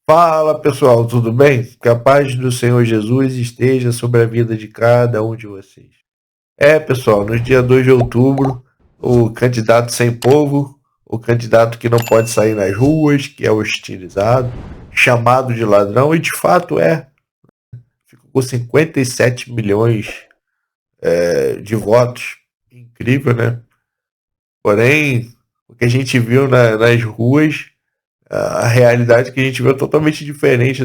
Fala pessoal, tudo bem? Que a paz do Senhor Jesus esteja sobre a vida de cada um de vocês. Pessoal, no dia 2 de outubro, o candidato sem povo, o candidato que não pode sair nas ruas, que é hostilizado, chamado de ladrão, e de fato ficou com 57 milhões de votos. Incrível, né? Porém, o que a gente viu nas ruas, a realidade que a gente viu é totalmente diferente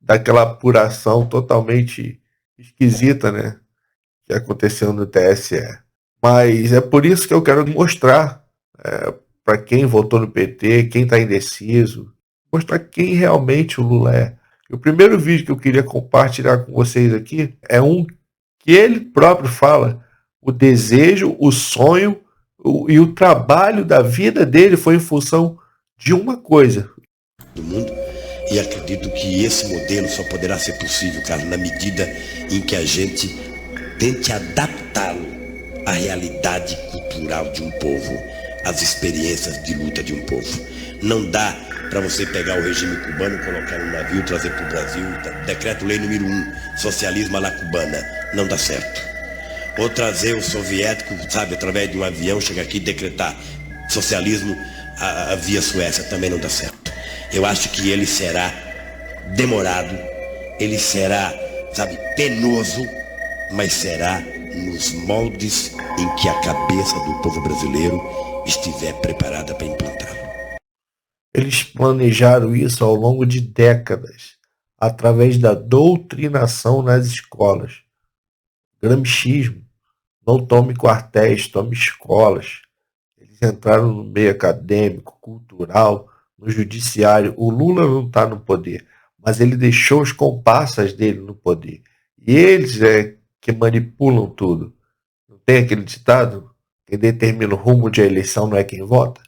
daquela apuração totalmente esquisita, né? Que aconteceu no TSE. Mas é por isso que eu quero mostrar para quem votou no PT, quem está indeciso, mostrar quem realmente o Lula é. E o primeiro vídeo que eu queria compartilhar com vocês aqui é um que ele próprio fala: o desejo, o sonho e o trabalho da vida dele foi em função de uma coisa. Do mundo, e acredito que esse modelo só poderá ser possível, cara, na medida em que a gente tente adaptá-lo à realidade cultural de um povo, às experiências de luta de um povo. Não dá para você pegar o regime cubano, colocar no navio, trazer para o Brasil, decreto-lei número 1, socialismo à la cubana, não dá certo. Ou trazer o soviético, sabe, através de um avião, chegar aqui e decretar socialismo via Suécia, também não dá certo. Eu acho que ele será demorado, ele será, sabe, penoso, mas será nos moldes em que a cabeça do povo brasileiro estiver preparada para implantá-lo. Eles planejaram isso ao longo de décadas, através da doutrinação nas escolas. Gramscismo, não tome quartéis, tome escolas. Eles entraram no meio acadêmico, cultural, no judiciário. O Lula não está no poder, mas ele deixou os comparsas dele no poder. E eles que manipulam tudo. Não tem aquele ditado? Quem determina o rumo de eleição não é quem vota,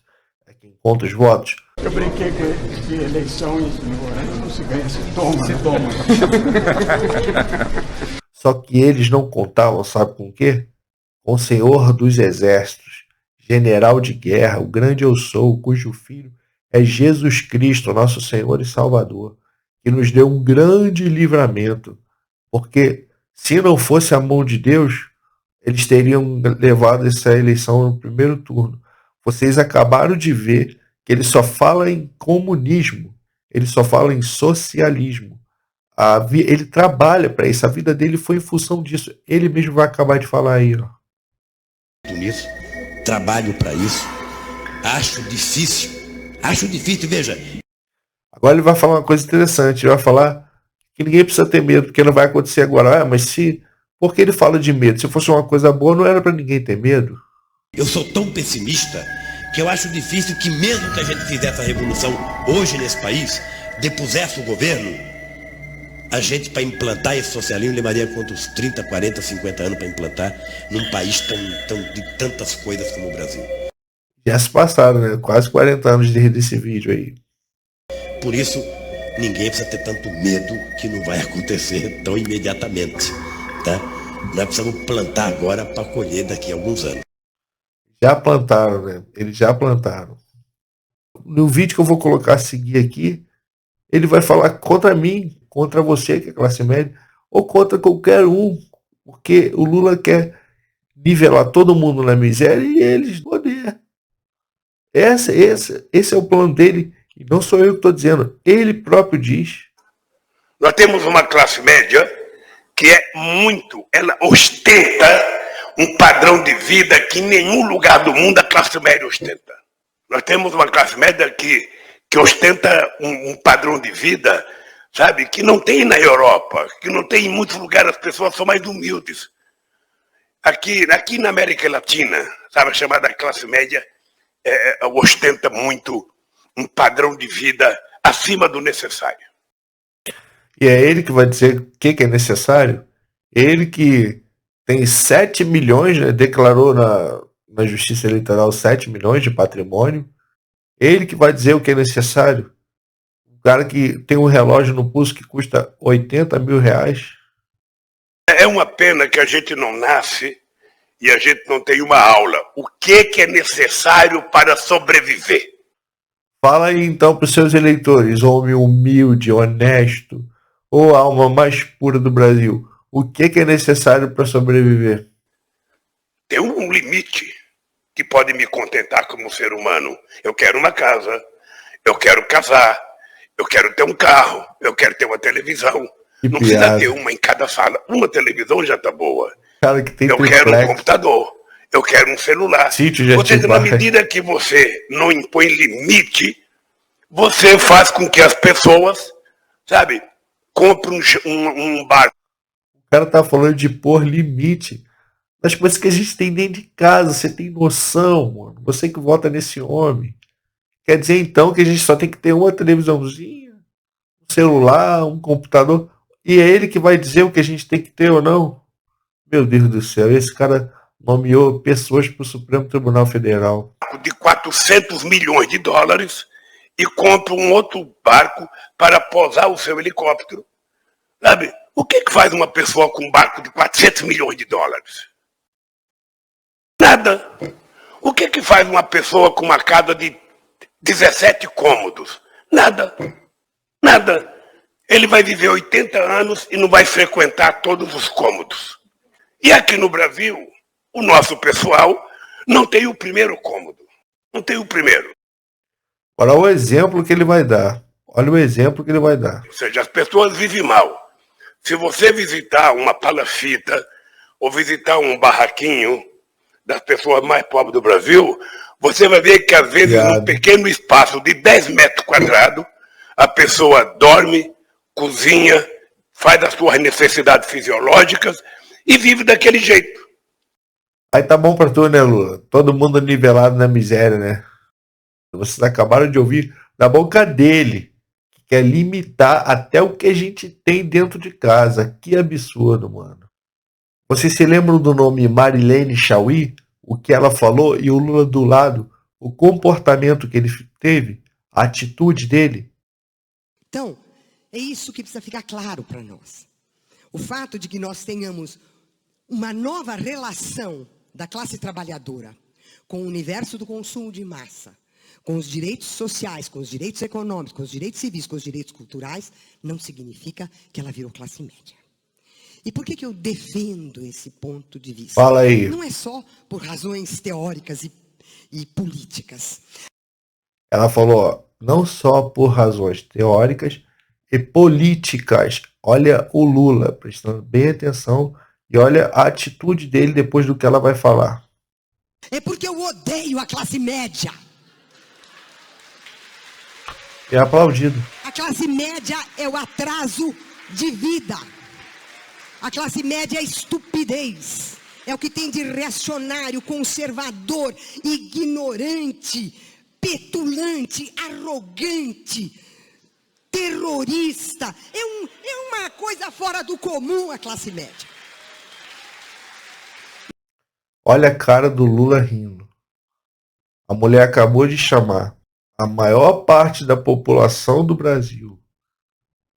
é quem conta os votos. Eu brinquei que eleições no Roraima não se ganha, se toma. Se toma. Só que eles não contavam, sabe com o quê? Com o Senhor dos Exércitos, general de guerra, o grande eu sou, cujo filho é Jesus Cristo, nosso Senhor e Salvador, que nos deu um grande livramento, porque se não fosse a mão de Deus, eles teriam levado essa eleição no primeiro turno. Vocês acabaram de ver que ele só fala em comunismo, ele só fala em socialismo. Ele trabalha para isso, a vida dele foi em função disso. Ele mesmo vai acabar de falar aí, ó. Nisso, trabalho para isso, acho difícil, veja. Agora ele vai falar uma coisa interessante, ele vai falar que ninguém precisa ter medo, porque não vai acontecer agora. Mas por que ele fala de medo? Se fosse uma coisa boa, não era para ninguém ter medo. Eu sou tão pessimista que eu acho difícil que mesmo que a gente fizesse a revolução hoje nesse país, depusesse o governo, a gente, para implantar esse socialismo, levaria quantos 30, 40, 50 anos para implantar num país de tantas coisas como o Brasil. Já se passaram, né? Quase 40 anos desde esse vídeo aí. Por isso, ninguém precisa ter tanto medo que não vai acontecer tão imediatamente, tá? Nós precisamos plantar agora para colher daqui a alguns anos. Já plantaram, né? Eles já plantaram. No vídeo que eu vou colocar a seguir aqui, ele vai falar contra mim, contra você, que é classe média, ou contra qualquer um, porque o Lula quer nivelar todo mundo na miséria e eles no poder. Esse é o plano dele, e não sou eu que estou dizendo, ele próprio diz. Nós temos uma classe média que ela ostenta um padrão de vida que em nenhum lugar do mundo a classe média ostenta. Nós temos uma classe média que ostenta um padrão de vida, sabe, que não tem na Europa, que não tem em muitos lugares, as pessoas são mais humildes. Aqui na América Latina, sabe, a chamada classe média ostenta muito um padrão de vida acima do necessário. E é ele que vai dizer o que é necessário? Ele que tem 7 milhões, né, declarou na Justiça Eleitoral 7 milhões de patrimônio. Ele que vai dizer o que é necessário. Um cara que tem um relógio no pulso que custa 80 mil reais. É uma pena que a gente não nasce e a gente não tem uma aula. O que é necessário para sobreviver? Fala aí então para os seus eleitores, homem humilde, honesto, ou a alma mais pura do Brasil. O que é necessário para sobreviver? Tem um limite que pode me contentar como ser humano. Eu quero uma casa, eu quero casar, eu quero ter um carro, eu quero ter uma televisão. Que Não piada. precisa ter uma em cada sala. Uma televisão já tá boa. Cara que tem Eu quero um computador, eu quero um celular. Sítio de Ou seja, na Atibaia. medida que você não impõe limite, você faz com que as pessoas, sabe, comprem um barco. O cara tá falando de pôr limite nas coisas que a gente tem dentro de casa. Você tem noção, mano? Você que vota nesse homem. Quer dizer então que a gente só tem que ter uma televisãozinha, um celular, um computador, e é ele que vai dizer o que a gente tem que ter ou não? Meu Deus do céu, esse cara nomeou pessoas para o Supremo Tribunal Federal. De 400 milhões de dólares e compra um outro barco para pousar o seu helicóptero. Sabe? O que faz uma pessoa com um barco de 400 milhões de dólares? Nada. O que faz uma pessoa com uma casa de 17 cômodos? Nada. Nada. Ele vai viver 80 anos e não vai frequentar todos os cômodos. E aqui no Brasil, o nosso pessoal não tem o primeiro cômodo. Não tem o primeiro. Olha o exemplo que ele vai dar. Olha o exemplo que ele vai dar. Ou seja, as pessoas vivem mal. Se você visitar uma palafita ou visitar um barraquinho das pessoas mais pobres do Brasil, você vai ver que às vezes num pequeno espaço de 10 metros quadrados, a pessoa dorme, cozinha, faz as suas necessidades fisiológicas e vive daquele jeito. Aí tá bom pra tu, né, Lula? Todo mundo nivelado na miséria, né? Vocês acabaram de ouvir da boca dele, que quer limitar até o que a gente tem dentro de casa. Que absurdo, mano. Vocês se lembram do nome Marilene Chauí? O que ela falou e o Lula do lado? O comportamento que ele teve? A atitude dele? Então, é isso que precisa ficar claro para nós. O fato de que nós tenhamos uma nova relação da classe trabalhadora com o universo do consumo de massa, com os direitos sociais, com os direitos econômicos, com os direitos civis, com os direitos culturais, não significa que ela virou classe média. E por que eu defendo esse ponto de vista? Fala aí. Não é só por razões teóricas e políticas. Ela falou, ó, não só por razões teóricas e políticas. Olha o Lula, prestando bem atenção, e olha a atitude dele depois do que ela vai falar. É porque eu odeio a classe média. É aplaudido. A classe média é o atraso de vida. A classe média é a estupidez. É o que tem de reacionário, conservador, ignorante, petulante, arrogante, terrorista. É uma coisa fora do comum a classe média. Olha a cara do Lula rindo. A mulher acabou de chamar a maior parte da população do Brasil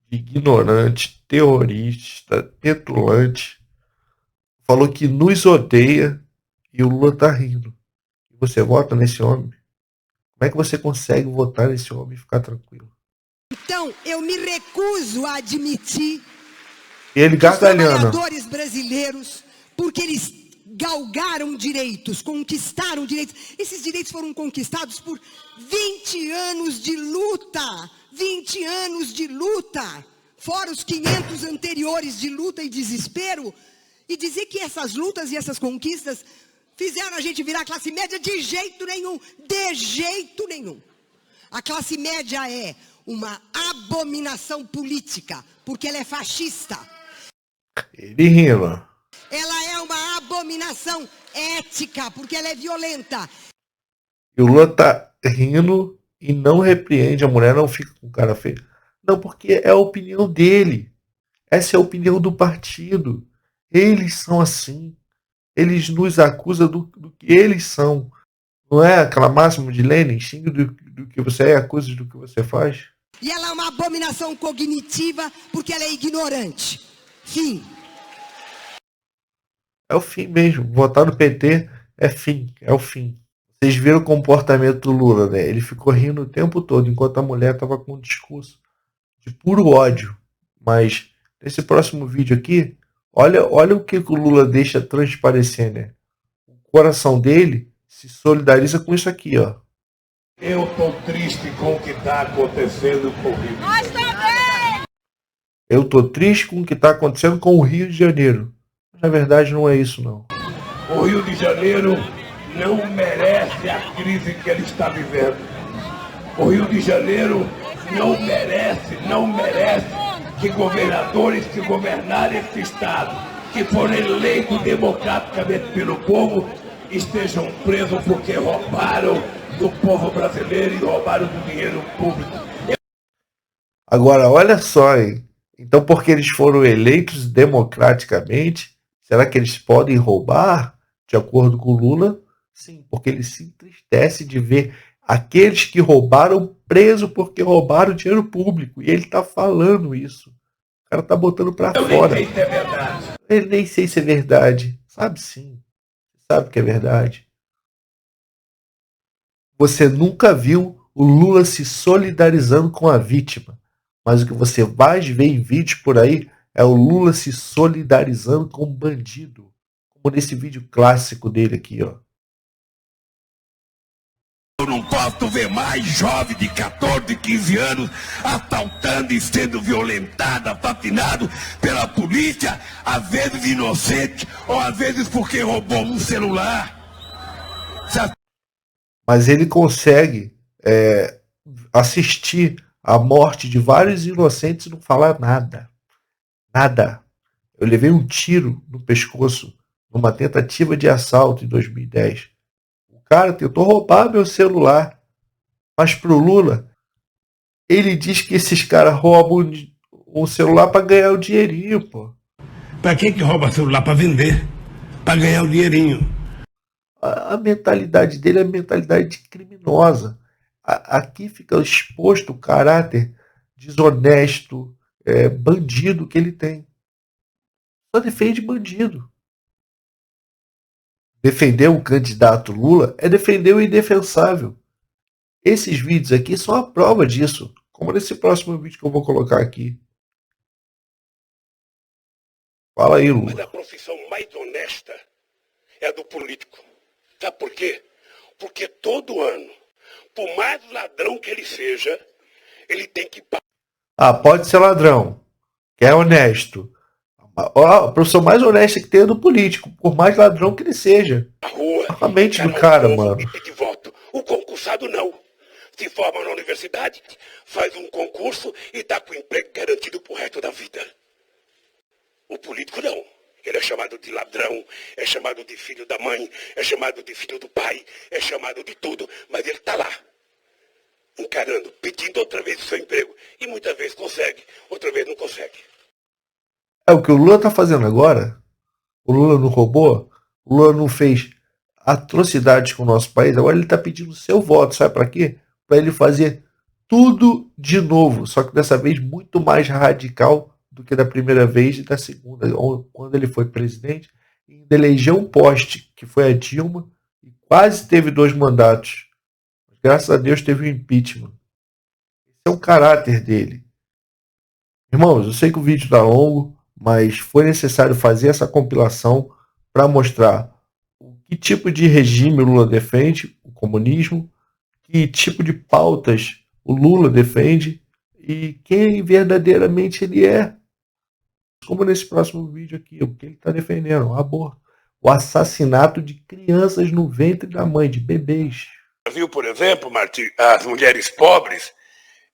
de ignorante, terrorista, petulante. Falou que nos odeia e o Lula tá rindo. E você vota nesse homem? Como é que você consegue votar nesse homem e ficar tranquilo? Então, eu me recuso a admitir E ele que os gargalhando. trabalhadores brasileiros, porque eles galgaram direitos, conquistaram direitos. Esses direitos foram conquistados por 20 anos de luta. 20 anos de luta. Fora os 500 anteriores de luta e desespero. E dizer que essas lutas e essas conquistas fizeram a gente virar classe média de jeito nenhum. De jeito nenhum. A classe média é uma abominação política, porque ela é fascista. Ele rindo. Ela é uma abominação ética, porque ela é violenta. E o Lula tá rindo e não repreende. A mulher não fica com cara feia. Não, porque é a opinião dele. Essa é a opinião do partido. Eles são assim. Eles nos acusam do que eles são. Não é aquela máxima de Lenin? Xingue do que você é, acusa do que você faz. E ela é uma abominação cognitiva, porque ela é ignorante. Fim. É o fim mesmo. Votar no PT é fim. É o fim. Vocês viram o comportamento do Lula, né? Ele ficou rindo o tempo todo, enquanto a mulher estava com um discurso de puro ódio. Mas nesse próximo vídeo aqui, olha o que o Lula deixa transparecer, né? O coração dele se solidariza com isso aqui, ó. Eu tô triste com o que está acontecendo com o Rio. Nós também! Eu tô triste com o que está acontecendo com o Rio de Janeiro. Mas, na verdade, não é isso, não. O Rio de Janeiro não merece a crise que ele está vivendo. O Rio de Janeiro não merece que governadores que governarem esse estado, que foram eleitos democraticamente pelo povo, estejam presos porque roubaram do povo brasileiro e roubaram do dinheiro público. Agora, olha só, hein? Então, porque eles foram eleitos democraticamente, será que eles podem roubar? De acordo com o Lula, sim, porque ele se entristece de ver aqueles que roubaram preso porque roubaram dinheiro público. E ele tá falando isso. O cara tá botando pra fora. Nem sei se é verdade. Ele nem sei se é verdade. Sabe sim. Sabe que é verdade. Você nunca viu o Lula se solidarizando com a vítima. Mas o que você vai ver em vídeos por aí é o Lula se solidarizando com o bandido. Como nesse vídeo clássico dele aqui, ó. Eu não posso ver mais jovem de 14, 15 anos assaltando e sendo violentado, assassinado pela polícia, às vezes inocente, ou às vezes porque roubou um celular. Mas ele consegue assistir a morte de vários inocentes e não falar nada. Nada. Eu levei um tiro no pescoço numa tentativa de assalto em 2010. O cara tentou roubar meu celular. Mas pro Lula, ele diz que esses caras roubam um celular para ganhar o dinheirinho, pô. Pra que rouba celular? Pra vender. Pra ganhar o dinheirinho. A mentalidade dele é mentalidade criminosa. Aqui fica exposto o caráter desonesto, bandido que ele tem. Só defende bandido. Defender o candidato Lula é defender o indefensável. Esses vídeos aqui são a prova disso, como nesse próximo vídeo que eu vou colocar aqui. Fala aí, Lula. Mas a profissão mais honesta é a do político. Sabe por quê? Porque todo ano, por mais ladrão que ele seja, ele tem que pagar. Ah, pode ser ladrão, que é honesto. A profissão mais honesta que tem é do político, por mais ladrão que ele seja. A rua, a mente do cara, mano. E pedir voto. O concursado não. Se forma na universidade, faz um concurso e tá com emprego garantido pro resto da vida. O político não. Ele é chamado de ladrão, é chamado de filho da mãe, é chamado de filho do pai, é chamado de tudo, mas ele tá lá, encarando, pedindo outra vez o seu emprego. E muitas vezes consegue, outra vez não consegue. É o que o Lula tá fazendo agora. O Lula não roubou, o Lula não fez atrocidades com o nosso país. Agora ele tá pedindo o seu voto, sabe para quê? Para ele fazer tudo de novo, só que dessa vez muito mais radical do que da primeira vez e da segunda, quando ele foi presidente, e elegeu um poste, que foi a Dilma, e quase teve 2 mandatos. Mas, graças a Deus teve o impeachment. Esse é o caráter dele. Irmãos, eu sei que o vídeo tá longo, mas foi necessário fazer essa compilação para mostrar que tipo de regime o Lula defende, o comunismo, que tipo de pautas o Lula defende e quem verdadeiramente ele é. Como nesse próximo vídeo aqui, o que ele está defendendo? O aborto. O assassinato de crianças no ventre da mãe, de bebês. Viu, por exemplo, Martim, as mulheres pobres,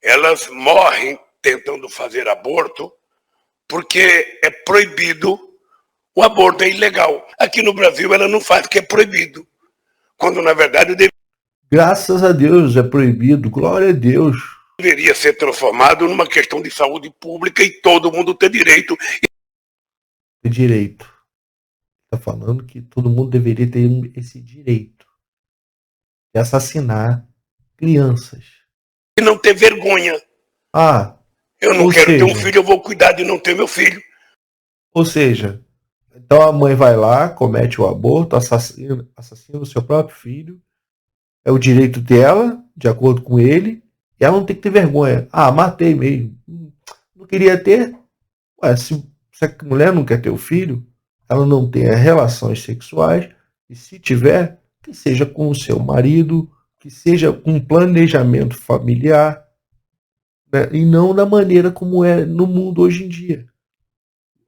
elas morrem tentando fazer aborto porque é proibido, o aborto é ilegal. Aqui no Brasil ela não faz porque é proibido, quando na verdade graças a Deus é proibido, glória a Deus. Deveria ser transformado numa questão de saúde pública e todo mundo ter direito. Ter direito. Está falando que todo mundo deveria ter esse direito de assassinar crianças. E não ter vergonha. Ah, eu não quero ter um filho, eu vou cuidar de não ter meu filho. Ou seja, então a mãe vai lá, comete o aborto, assassina o seu próprio filho É o direito dela, de acordo com ele, e ela não tem que ter vergonha. Ah, matei mesmo. Não queria ter. Ué, se a mulher não quer ter o filho, ela não tem relações sexuais, e se tiver, que seja com o seu marido, que seja com um planejamento familiar, né? E não da maneira como é no mundo hoje em dia.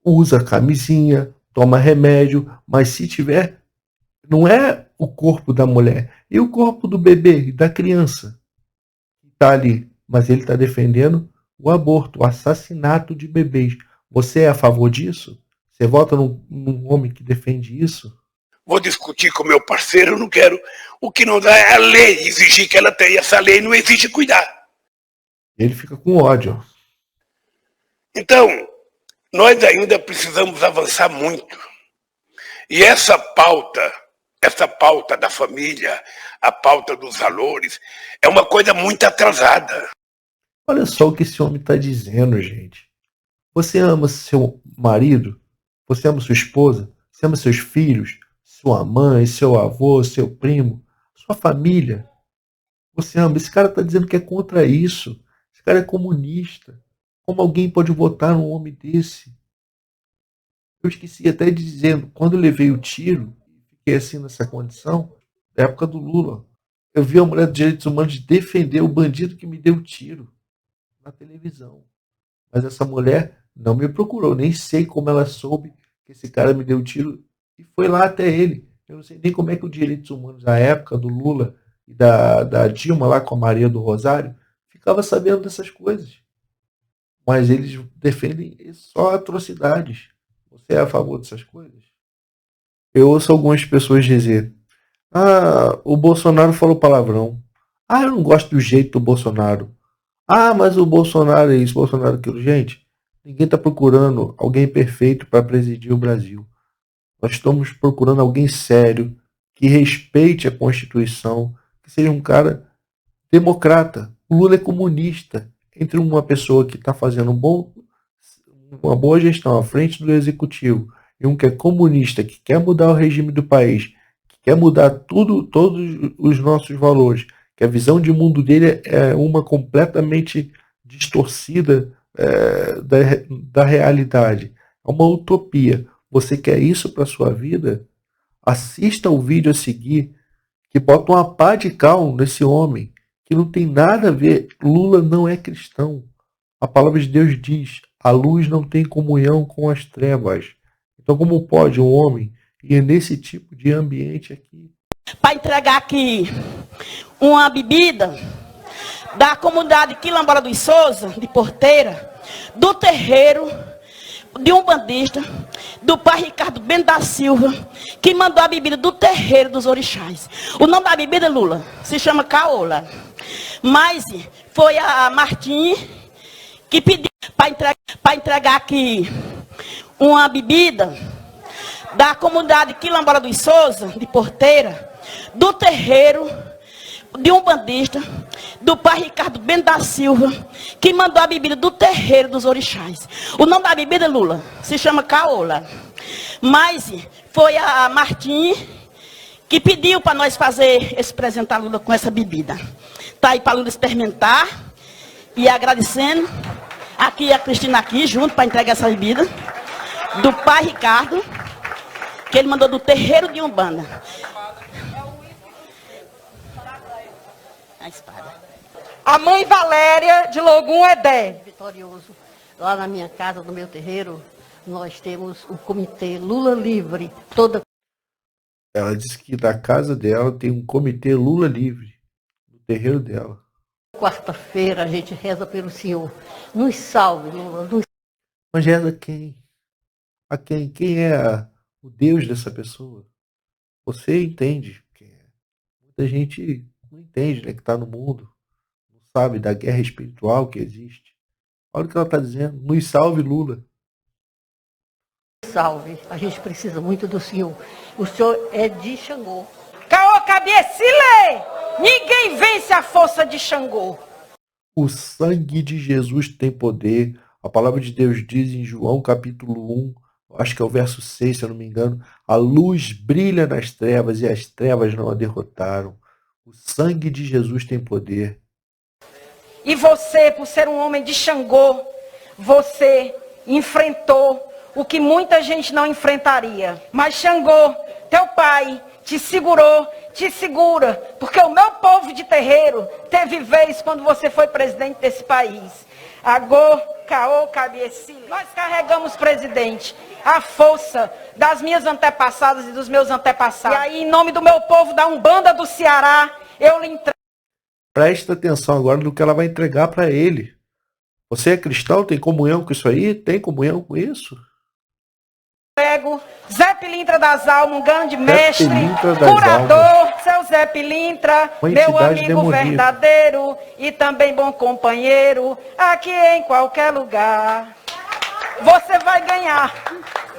Usa camisinha, toma remédio, mas se tiver, não é o corpo da mulher, e o corpo do bebê e da criança que está ali, mas ele está defendendo o aborto, o assassinato de bebês. Você é a favor disso? Você vota num homem que defende isso? Vou discutir com meu parceiro, eu não quero. O que não dá é a lei exigir que ela tenha. Essa lei não exige cuidar. Ele fica com ódio. Então, nós ainda precisamos avançar muito. E essa pauta da família, a pauta dos valores, é uma coisa muito atrasada. Olha só o que esse homem está dizendo, gente. Você ama seu marido? Você ama sua esposa? Você ama seus filhos? Sua mãe, seu avô, seu primo? Sua família? Você ama? Esse cara está dizendo que é contra isso. Esse cara é comunista. Como alguém pode votar num homem desse? Eu esqueci até de dizer, quando eu levei o tiro, fiquei assim nessa condição, na época do Lula, eu vi a mulher dos direitos humanos defender o bandido que me deu o tiro na televisão. Mas essa mulher não me procurou, nem sei como ela soube que esse cara me deu o tiro e foi lá até ele. Eu não sei nem como é que os direitos humanos na época do Lula e da Dilma lá com a Maria do Rosário ficava sabendo dessas coisas. Mas eles defendem só atrocidades. Você é a favor dessas coisas? Eu ouço algumas pessoas dizer: ah, o Bolsonaro falou palavrão. Ah, eu não gosto do jeito do Bolsonaro. Ah, mas o Bolsonaro é isso, o Bolsonaro é aquilo. Gente, ninguém está procurando alguém perfeito para presidir o Brasil. Nós estamos procurando alguém sério, que respeite a Constituição, que seja um cara democrata. O Lula é comunista. Entre uma pessoa que está fazendo uma boa gestão à frente do executivo e um que é comunista, que quer mudar o regime do país, que quer mudar todos os nossos valores, que a visão de mundo dele é uma completamente distorcida da realidade. É uma utopia. Você quer isso para sua vida? Assista o vídeo a seguir, que bota uma pá de cal nesse homem, que não tem nada a ver. Lula não é cristão. A palavra de Deus diz: a luz não tem comunhão com as trevas. Então, como pode um homem ir nesse tipo de ambiente aqui? Para entregar aqui uma bebida da comunidade Quilombola dos Souza, de Porteira, do terreiro de um bandista, do pai Ricardo Bento da Silva, que mandou a bebida do terreiro dos orixás. O nome da bebida, Lula, se chama Caola. Mas foi a Martim que pediu para entregar aqui uma bebida da comunidade Quilombola dos Souza, de Porteira, do terreiro de um bandista, do pai Ricardo Bento da Silva, que mandou a bebida do terreiro dos orixás. O nome da bebida, Lula, se chama Caola. Mas foi a Martim que pediu para nós fazer esse presente a Lula com essa bebida. Está aí para Lula experimentar e agradecendo. Aqui a Cristina aqui, junto, para entregar essa bebida. Do pai Ricardo, que ele mandou do terreiro de Umbanda. A espada. A mãe Valéria de Logum Edé. Vitorioso. Lá na minha casa, no meu terreiro, nós temos o comitê Lula Livre. Ela disse que na casa dela tem um comitê Lula Livre, no terreiro dela. Quarta-feira a gente reza pelo Senhor. Nos salve, Lula. Mas reza quem? A quem? Quem é o Deus dessa pessoa? Você entende quem é. Muita gente não entende, né, que está no mundo, não sabe da guerra espiritual que existe. Olha o que ela está dizendo. Nos salve, Lula. Salve. A gente precisa muito do Senhor. O Senhor é de Xangô. Caô, cabecile! Ninguém vence a força de Xangô. O sangue de Jesus tem poder. A palavra de Deus diz em João capítulo 1, acho que é o verso 6, se eu não me engano, a luz brilha nas trevas e as trevas não a derrotaram. O sangue de Jesus tem poder. E você, por ser um homem de Xangô, você enfrentou o que muita gente não enfrentaria. Mas Xangô, teu pai, te segurou, te segura, porque o meu povo de terreiro teve vez quando você foi presidente desse país. Agô, Caô, Cabieci, nós carregamos, presidente, a força das minhas antepassadas e dos meus antepassados. E aí, em nome do meu povo da Umbanda do Ceará, eu lhe entrego. Presta atenção agora no que ela vai entregar para ele. Você é cristão? Tem comunhão com isso aí? Tem comunhão com isso? Zé Pilintra das Almas, um grande mestre, Pilintra das curador, seu Zé Pilintra, Uma meu entidade amigo demoníaca. verdadeiro e também bom companheiro, aqui em qualquer lugar. Você vai ganhar.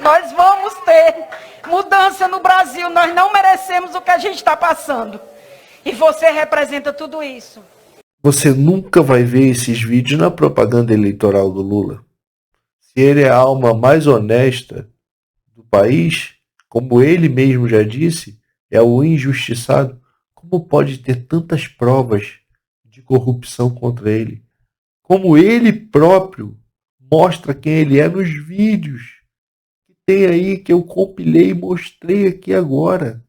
Nós vamos ter mudança no Brasil. Nós não merecemos o que a gente está passando. E você representa tudo isso. Você nunca vai ver esses vídeos na propaganda eleitoral do Lula. Se ele é a alma mais honesta do país, como ele mesmo já disse, é o injustiçado, como pode ter tantas provas de corrupção contra ele? Como ele próprio mostra quem ele é nos vídeos que tem aí, que eu compilei e mostrei aqui agora.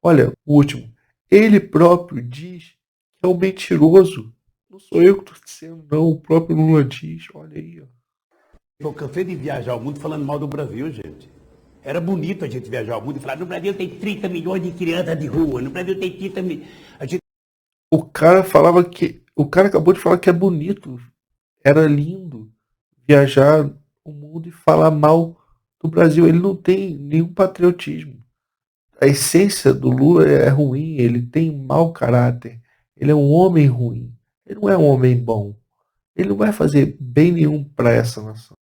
Olha, o último. Ele próprio diz que é um mentiroso. Não sou eu que estou dizendo, não. O próprio Lula diz. Olha aí, ó. Eu cansei de viajar o mundo falando mal do Brasil, gente. Era bonito a gente viajar o mundo e falar, no Brasil tem 30 milhões de crianças de rua, no Brasil tem 30 milhões... O cara falava que... O cara acabou de falar que é bonito. Era lindo viajar o mundo e falar mal do Brasil. Ele não tem nenhum patriotismo. A essência do Lula é ruim, ele tem mau caráter. Ele é um homem ruim. Ele não é um homem bom. Ele não vai fazer bem nenhum para essa nação.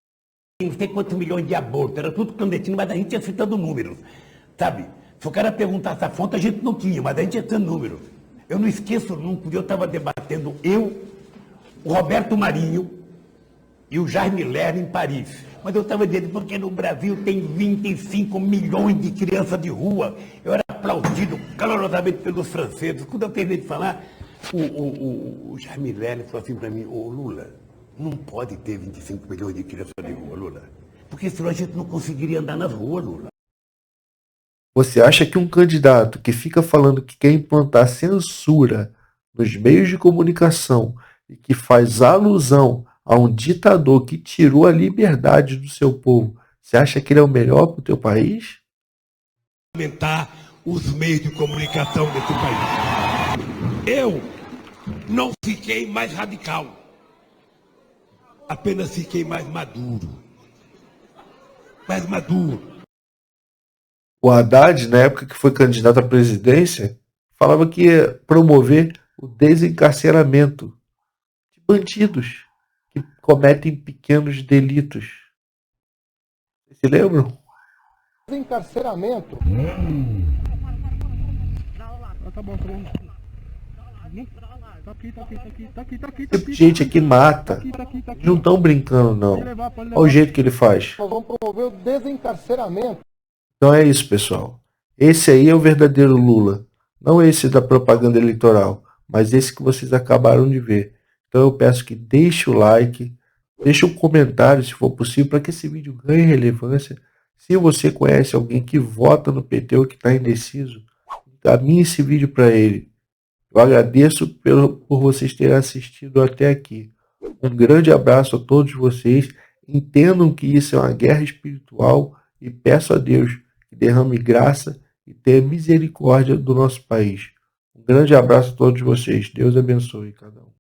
Não sei quantos milhões de abortos, era tudo clandestino, mas a gente ia citando números, sabe? Se o cara perguntasse a fonte, a gente não tinha, mas a gente ia citando números. Eu não esqueço nunca, eu estava debatendo, o Roberto Marinho e o Jaime Lerner em Paris. Mas eu estava dizendo, porque no Brasil tem 25 milhões de crianças de rua. Eu era aplaudido calorosamente pelos franceses. Quando eu terminei de falar, o Jaime Lerner falou assim para mim, ô Lula, não pode ter 25 milhões de crianças de rua, Lula. Porque senão a gente não conseguiria andar nas ruas, Lula. Você acha que um candidato que fica falando que quer implantar censura nos meios de comunicação e que faz alusão a um ditador que tirou a liberdade do seu povo, você acha que ele é o melhor para o teu país? Aumentar os meios de comunicação desse país. Eu não fiquei mais radical. Apenas fiquei mais maduro. Mais maduro. O Haddad, na época que foi candidato à presidência, falava que ia promover o desencarceramento de bandidos que cometem pequenos delitos. Vocês se lembram? Desencarceramento. Tá bom. Gente aqui mata. Eles não estão brincando, não. Olha o jeito que ele faz. Nós vamos promover o desencarceramento. Então é isso, pessoal. Esse aí é o verdadeiro Lula. Não esse da propaganda eleitoral, mas esse que vocês acabaram de ver. Então eu peço que deixe o like, deixe um comentário, se for possível, para que esse vídeo ganhe relevância. Se você conhece alguém que vota no PT ou que está indeciso, encaminhe esse vídeo para ele. Eu agradeço por vocês terem assistido até aqui. Um grande abraço a todos vocês. Entendam que isso é uma guerra espiritual e peço a Deus que derrame graça e tenha misericórdia do nosso país. Um grande abraço a todos vocês. Deus abençoe cada um.